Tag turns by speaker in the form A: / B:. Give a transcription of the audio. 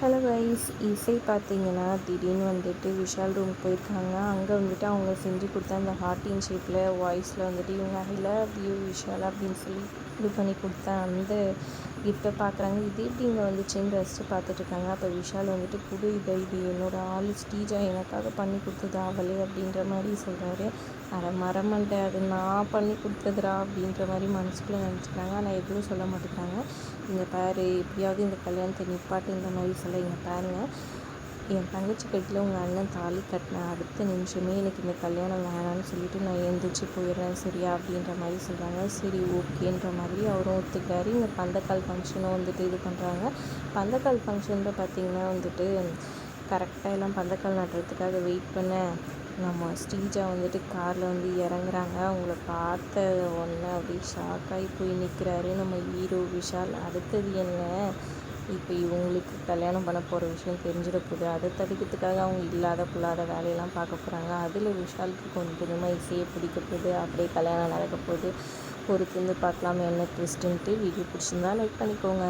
A: Hello guys, இசை பார்த்தீங்கன்னா திடீர்னு வந்துட்டு விஷால் ரூம் போயிருக்காங்க. அங்கே வந்துட்டு அவங்க செஞ்சு கொடுத்த அந்த ஹார்ட்டின் ஷேப்பில் வாய்ஸில் வந்துட்டு இவங்க ஐ லவ் யூ விஷால் அப்படின்னு சொல்லி இது பண்ணி கொடுத்த அந்த கிஃப்ட்டை பார்க்குறாங்க. இது எப்படி இங்கே வந்துச்சுன்னு ரசித்து பார்த்துட்ருக்காங்க. அப்போ விஷால் வந்துட்டு புது இது என்னோடய ஆள் ஸ்ரீஜா எனக்காக பண்ணி கொடுத்தது அவளே அப்படின்ற மாதிரி சொல்கிறாரு. அரை மரமண்டை அது நான் பண்ணி கொடுத்ததுரா அப்படின்ற மாதிரி மனசுக்குள்ளே நினச்சிக்கிறாங்க. ஆனால் எதுவும் சொல்ல மாட்டேங்கிறாங்க. இங்கே பாரு, எப்படியாவது இந்த கல்யாணத்தை நிப்பாட்டுன்ற மாதிரி சொல்ல, இங்கே பாருங்கள், என் தங்கச்சி கட்டில் உங்கள் அண்ணன் தாலி கட்டின அடுத்த நிமிஷமே எனக்கு இந்த கல்யாணம் வேணான்னு சொல்லிவிட்டு நான் எழுந்திரிச்சு போயிடுறேன் சரியா அப்படின்ற மாதிரி சொல்கிறாங்க. சரி ஓகேன்ற மாதிரி அவரும் ஒத்துக்கிறாரு. இங்கே பந்தக்கால் ஃபங்க்ஷனும் வந்துட்டு இது பண்ணுறாங்க. பந்தக்கால் ஃபங்க்ஷனில் பார்த்திங்கன்னா வந்துட்டு கரெக்டாக எல்லாம் பந்தக்கால் நடுறதுக்காக வெயிட் பண்ண நம்ம ஸ்ரீஜா வந்துட்டு காரில் வந்து இறங்குறாங்க. அவங்கள பார்த்த உடனே அப்படியே ஷாக்காகி போய் நிற்கிறாரு நம்ம ஹீரோ விஷால். அடுத்தது என்ன, இப்போ இவங்களுக்கு கல்யாணம் பண்ண போகிற விஷயம் தெரிஞ்சிட போகுது. அதை தடுக்கிறதுக்காக அவங்க இல்லாத பொல்லாத வேலையெல்லாம் பார்க்க போகிறாங்க. அதில் விஷாலுக்கு கொஞ்சம் கொஞ்சமாக இசையை பிடிக்க போகுது. அப்படியே கல்யாணம் நடக்க போகுது. பொறுத்து வந்து பார்க்கலாம் என்ன ட்விஸ்ட்டுன்ட்டு. வீடியோ பிடிச்சிருந்தா லைக் பண்ணிக்கோங்க.